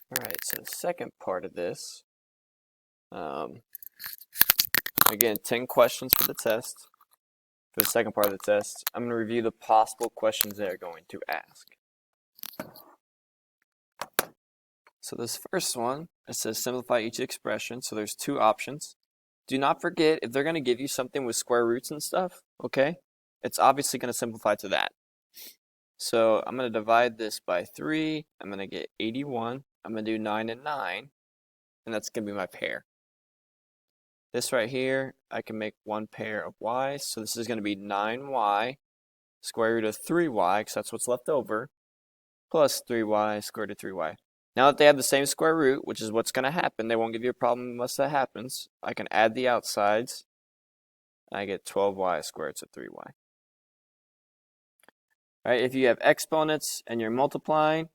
Alright, so the second part of this, again, 10 questions for the test. For the second part of the test, I'm going to review the possible questions they're going to ask. So this first one, it says simplify each expression. So there's two options. Do not forget, if they're going to give you something with square roots and stuff, okay, it's obviously going to simplify to that. So I'm going to divide this by 3. I'm going to get 81. I'm going to do 9 and 9, and that's going to be my pair. This right here, I can make one pair of y's. So this is going to be 9y square root of 3y, because that's what's left over, plus 3y square root of 3y. Now that they have the same square root, which is what's going to happen, they won't give you a problem unless that happens, I can add the outsides, and I get 12y squared to 3y. All right, if you have exponents and you're multiplying,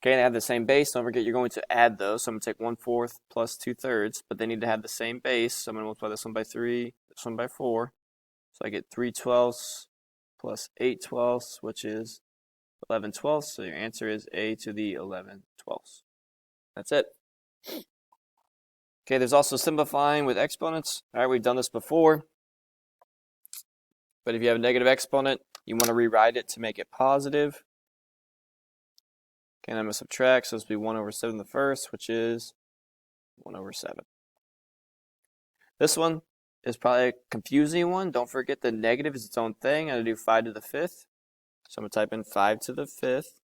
okay, they have the same base, don't forget you're going to add those. So I'm going to take 1/4 plus 2/3, but they need to have the same base. So I'm going to multiply this one by 3, this one by 4. So I get 3/12 plus 8/12, which is 11/12. So your answer is a to the 11/12. That's it. Okay, there's also simplifying with exponents. All right, we've done this before. But if you have a negative exponent, you want to rewrite it to make it positive. Okay, and I'm going to subtract, so this will be 1/7 the first, which is 1/7. This one is probably a confusing one. Don't forget the negative is its own thing. I'm going to do 5 to the 5th. So I'm going to type in 5 to the 5th.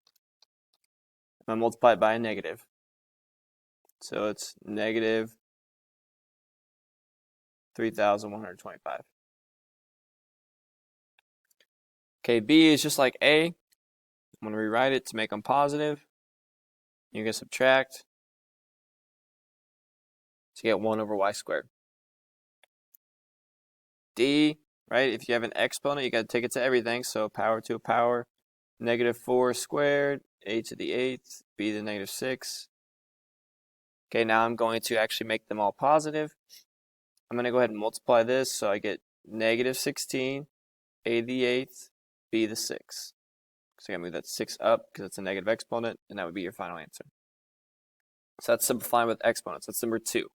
I'm going to multiply it by a negative. So it's negative 3,125. Okay, B is just like A. I'm going to rewrite it to make them positive. You're going to subtract to get 1/y squared. D, right, if you have an exponent, you got to take it to everything. So power to a power, negative 4 squared, a to the 8th, b to the negative 6. Okay, now I'm going to actually make them all positive. I'm going to go ahead and multiply this, so I get negative 16, a to the 8th, b to the 6. So I got to move that 6 up because it's a negative exponent, and that would be your final answer. So that's simplifying with exponents. That's number 2.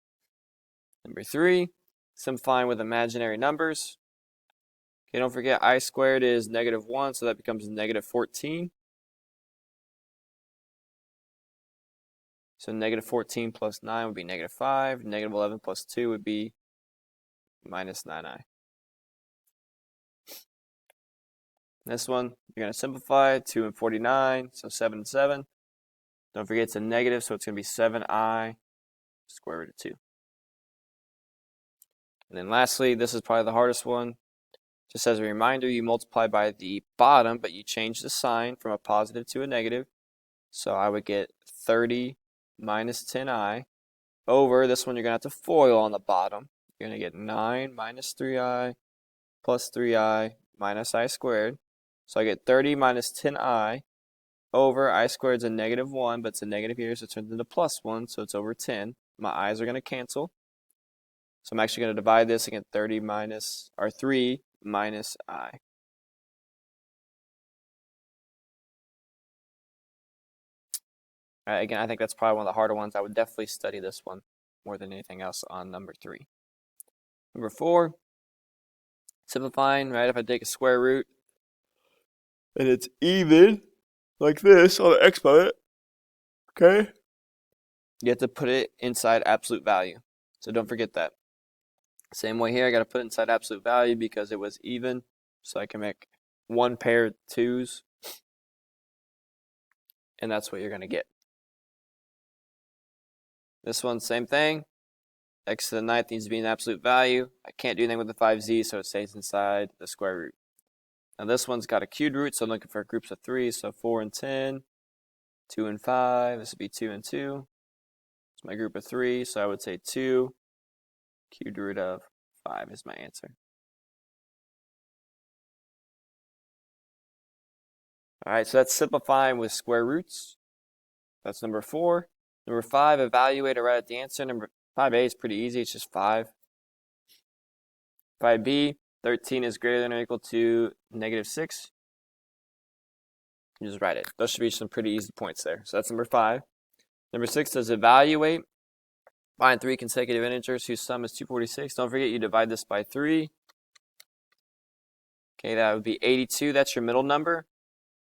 Number 3, simplifying with imaginary numbers. Okay, don't forget I squared is negative 1, so that becomes negative 14. So negative 14 plus 9 would be negative 5. Negative 11 plus 2 would be minus 9i. This one, you're going to simplify 2 and 49, so 7 and 7. Don't forget it's a negative, so it's going to be 7i square root of 2. And then lastly, this is probably the hardest one. Just as a reminder, you multiply by the bottom, but you change the sign from a positive to a negative. So I would get 30 minus 10i over, this one you're going to have to FOIL on the bottom. You're going to get 9 minus 3i plus 3i minus I squared. So I get 30 minus 10i over I squared is a negative 1, but it's a negative here, so it turns into plus 1, so it's over 10. My i's are going to cancel. So I'm actually going to divide this and get 3 minus I. All right, again, I think that's probably one of the harder ones. I would definitely study this one more than anything else on number 3. Number 4, simplifying, right? If I take a square root and it's even, like this on the exponent, okay? You have to put it inside absolute value. So don't forget that. Same way here, I got to put it inside absolute value because it was even. So I can make one pair of 2's. And that's what you're going to get. This one, same thing. X to the 9th needs to be an absolute value. I can't do anything with the 5z, so it stays inside the square root. Now this one's got a cubed root, so I'm looking for groups of 3. So 4 and 10, 2 and 5. This would be 2 and 2. It's my group of 3, so I would say 2 cubed root of 5 is my answer. All right, so that's simplifying with square roots. That's number 4. Number 5, evaluate or write out the answer. Number 5a is pretty easy. It's just 5. 5b, 13 is greater than or equal to negative 6. You just write it. Those should be some pretty easy points there. So that's number 5. Number 6 says evaluate. Find 3 consecutive integers whose sum is 246. Don't forget you divide this by 3. Okay, that would be 82. That's your middle number.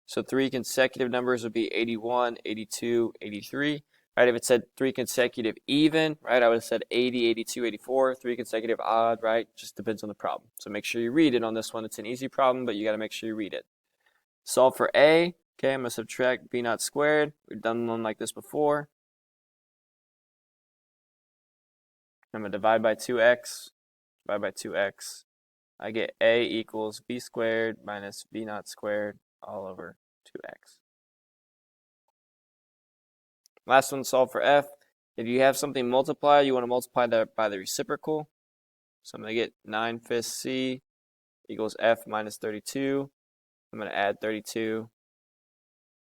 So 3 consecutive numbers would be 81, 82, 83. Right, if it said 3 consecutive even, right, I would have said 80, 82, 84. 3 consecutive odd, right? Just depends on the problem. So make sure you read it on this one. It's an easy problem, but you got to make sure you read it. Solve for A. Okay, I'm going to subtract b naught squared. We've done one like this before. I'm going to divide by 2x. Divide by 2x. I get A equals b squared minus b naught squared all over 2x. Last one, solve for f. If you have something multiplied, you want to multiply that by the reciprocal. So I'm going to get 9/5 c equals f minus 32. I'm going to add 32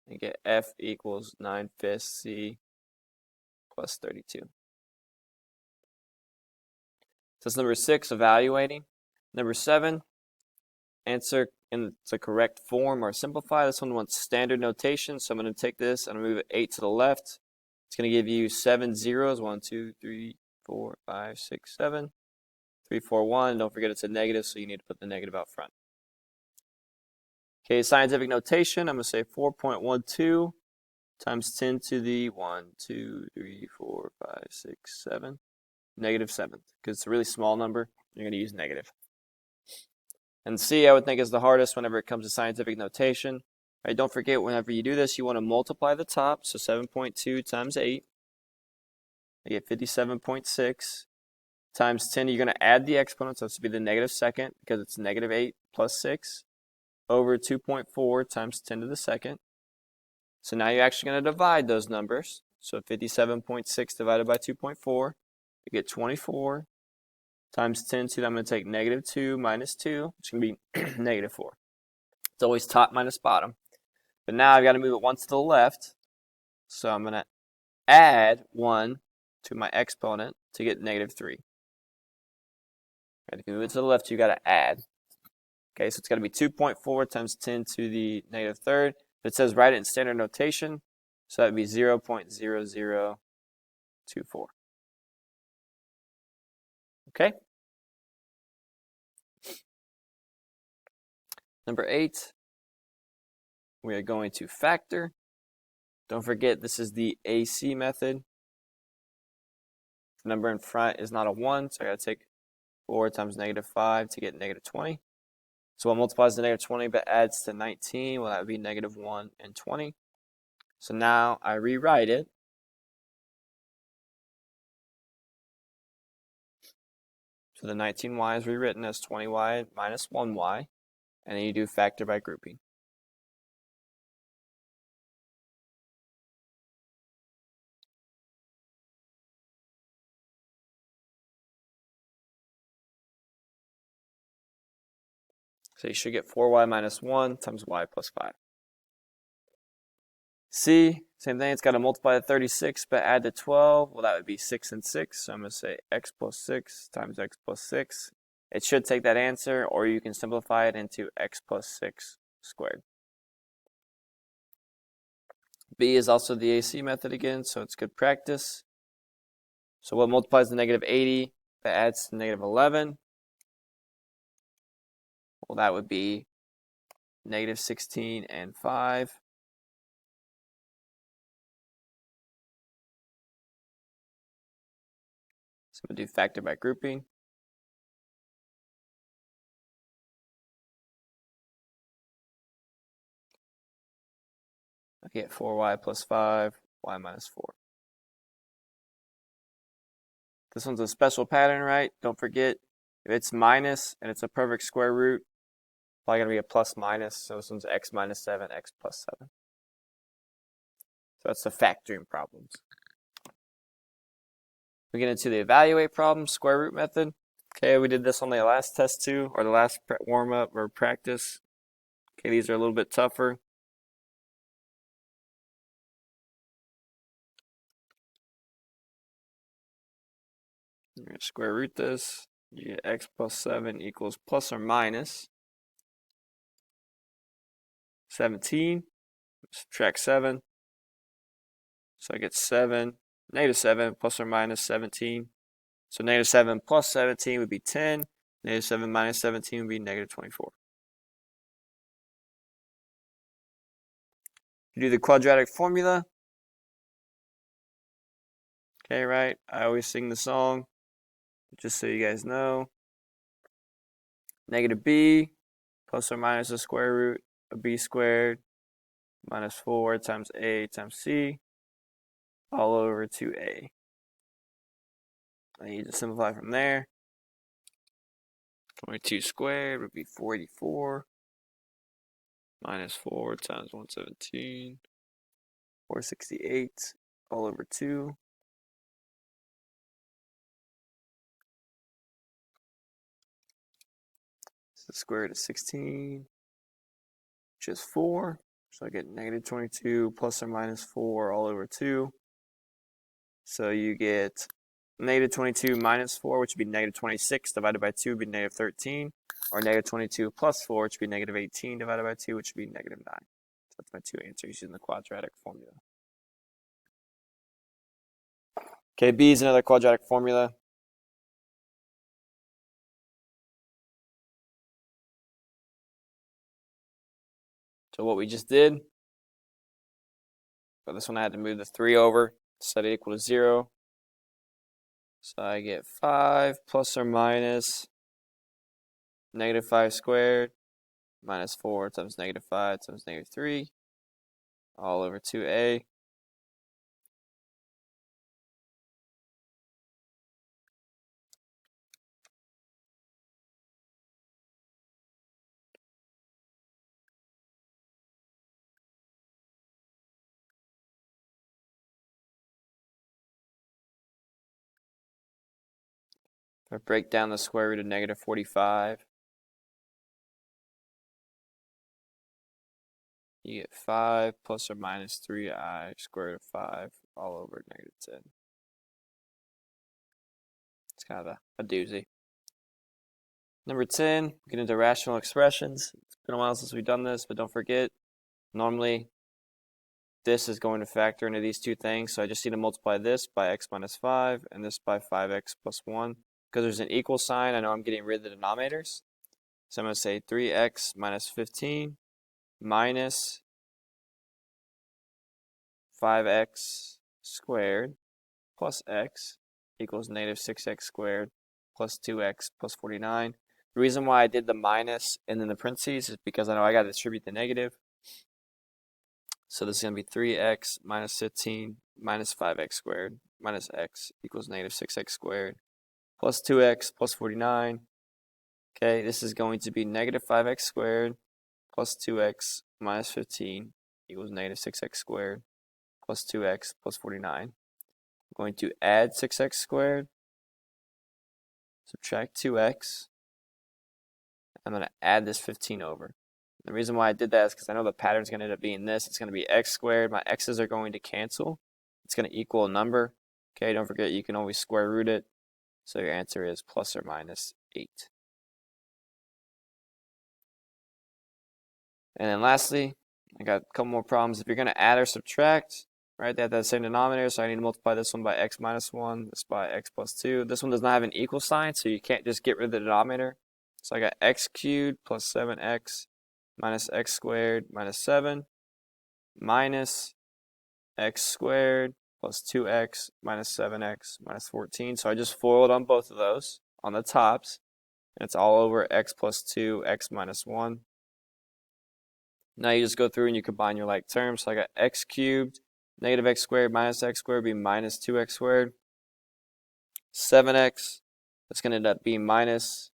and get f equals 9/5 c plus 32. So that's number 6, evaluating. Number 7, answer in the correct form or simplify. This one wants standard notation, so I'm going to take this and move it 8 to the left. It's going to give you 7 zeros. 1, 2, 3, 4, 5, 6, 7. 3, 4, 1. Don't forget it's a negative, so you need to put the negative out front. Okay, scientific notation. I'm going to say 4.12 times 10 to the 1, 2, 3, 4, 5, 6, 7. Negative 7. Because it's a really small number, you're going to use negative. And C, I would think, is the hardest whenever it comes to scientific notation. Right, don't forget, whenever you do this, you want to multiply the top. So 7.2 times 8. I get 57.6. Times 10, you're going to add the exponent, so this would be the negative second, because it's negative 8 plus 6, over 2.4 times 10 to the second. So now you're actually going to divide those numbers. So 57.6 divided by 2.4, you get 24. Times 10 to that, I'm going to take negative 2 minus 2, which is going to be negative 4. It's always top minus bottom. But now I've got to move it 1 to the left. So I'm going to add 1 to my exponent to get negative 3. Right, if you move it to the left, you got to add. Okay, so it's got to be 2.4 times 10 to the negative third. But it says write it in standard notation, so that would be 0.0024. Okay? Number 8, we are going to factor. Don't forget, this is the AC method. The number in front is not a 1, so I got to take 4 times negative 5 to get negative 20. So what multiplies to negative 20 but adds to 19? Well, that would be negative 1 and 20. So now I rewrite it. So the 19y is rewritten as 20y minus 1y. And then you do factor by grouping. So you should get 4y minus 1 times y plus 5. C, same thing, it's got to multiply to 36, but add to 12. Well, that would be 6 and 6. So I'm going to say x plus 6 times x plus 6. It should take that answer, or you can simplify it into x plus 6 squared. B is also the AC method again, so it's good practice. So what multiplies to negative 80, that adds to negative 11? Well, that would be negative 16 and 5. So we'll do factor by grouping. I get 4y plus 5, y minus 4. This one's a special pattern, right? Don't forget, if it's minus and it's a perfect square root, probably going to be a plus minus. So this one's x minus 7, x plus 7. So that's the factoring problems. We get into the evaluate problem, square root method. Okay, we did this on the last test too, or the last warm-up or practice. Okay, these are a little bit tougher. You're going to square root this. You get x plus 7 equals plus or minus 17. Subtract 7. So I get 7, negative 7 plus or minus 17. So negative 7 plus 17 would be 10. Negative 7 minus 17 would be negative 24. You do the quadratic formula. Okay, right? I always sing the song, just so you guys know. Negative b plus or minus the square root of b squared minus 4 times a times c all over 2a. I need to simplify from there. 22 squared would be 484 minus 4 times 117, 468 all over 2. So the square root of 16, which is 4. So I get negative 22 plus or minus 4 all over 2. So you get negative 22 minus 4, which would be negative 26, divided by 2 would be negative 13. Or negative 22 plus 4, which would be negative 18, divided by 2, which would be negative 9. So that's my two answers using the quadratic formula. Okay, B is another quadratic formula. So what we just did, but this one I had to move the 3 over, set it equal to 0. So I get 5 plus or minus negative 5 squared minus 4 times negative 5 times negative 3 all over 2a. If I break down the square root of negative 45, you get 5 plus or minus 3i square root of 5 all over negative 10. It's kind of a doozy. Number 10, get into rational expressions. It's been a while since we've done this, but don't forget, normally this is going to factor into these two things. So I just need to multiply this by x minus 5 and this by 5x plus 1. Because there's an equal sign, I know I'm getting rid of the denominators. So I'm going to say 3x minus 15 minus 5x squared plus x equals negative 6x squared plus 2x plus 49. The reason why I did the minus and then the parentheses is because I know I got to distribute the negative. So this is going to be 3x minus 15 minus 5x squared minus x equals negative 6x squared plus 2x plus 49. Okay, this is going to be negative 5x squared plus 2x minus 15 equals negative 6x squared plus 2x plus 49. I'm going to add 6x squared, subtract 2x. I'm going to add this 15 over. The reason why I did that is because I know the pattern is going to end up being this. It's going to be x squared. My x's are going to cancel. It's going to equal a number. Okay, don't forget you can always square root it. So your answer is plus or minus 8. And then lastly, I got a couple more problems. If you're going to add or subtract, right, they have the same denominator, so I need to multiply this one by x minus 1, this by x plus 2. This one does not have an equal sign, so you can't just get rid of the denominator. So I got x cubed plus 7x minus x squared minus 7 minus x squared plus 2x minus 7x minus 14. So I just FOILed on both of those on the tops. And it's all over x plus 2, x minus 1. Now you just go through and you combine your like terms. So I got x cubed, negative x squared minus x squared would be minus 2x squared. 7x, that's going to end up being minus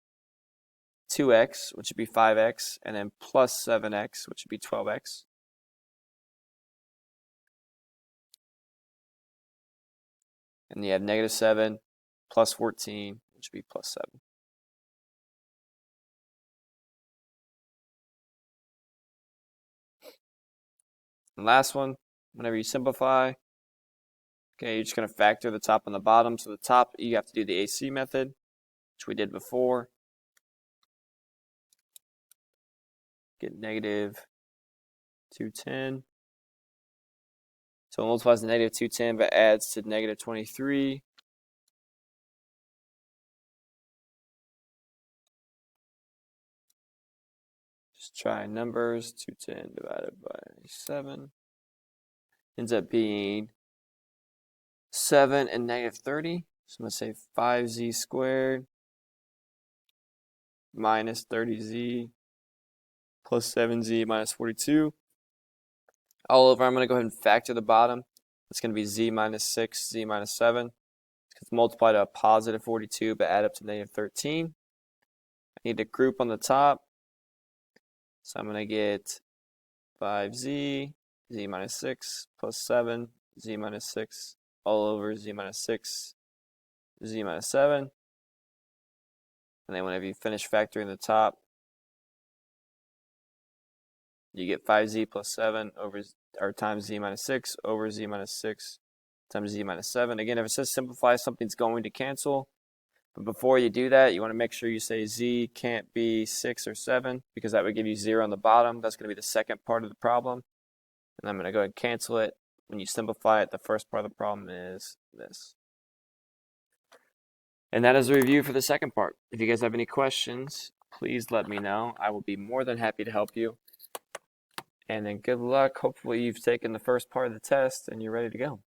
2x, which would be 5x, and then plus 7x, which would be 12x. And you have negative 7 plus 14, which would be plus 7. And last one, whenever you simplify, okay, you're just going to factor the top and the bottom. So the top, you have to do the AC method, which we did before. Get negative 210 So it multiplies to negative 210 but adds to negative 23. Just try numbers. 210 divided by 7 ends up being 7 and negative 30. So I'm going to say 5z squared minus 30z plus 7z minus 42. All over, I'm going to go ahead and factor the bottom. It's going to be z minus 6, z minus 7. It's multiplied to a positive 42, but add up to negative 13. I need to group on the top. So I'm going to get 5z, z minus 6, plus 7, z minus 6, all over z minus 6, z minus 7. And then whenever you finish factoring the top, you get 5z plus 7 over or times z minus 6 over z minus 6 times z minus 7. Again, if it says simplify, something's going to cancel. But before you do that, you want to make sure you say z can't be 6 or 7 because that would give you 0 on the bottom. That's going to be the second part of the problem. And I'm going to go ahead and cancel it. When you simplify it, the first part of the problem is this. And that is a review for the second part. If you guys have any questions, please let me know. I will be more than happy to help you. And then good luck. Hopefully you've taken the first part of the test and you're ready to go.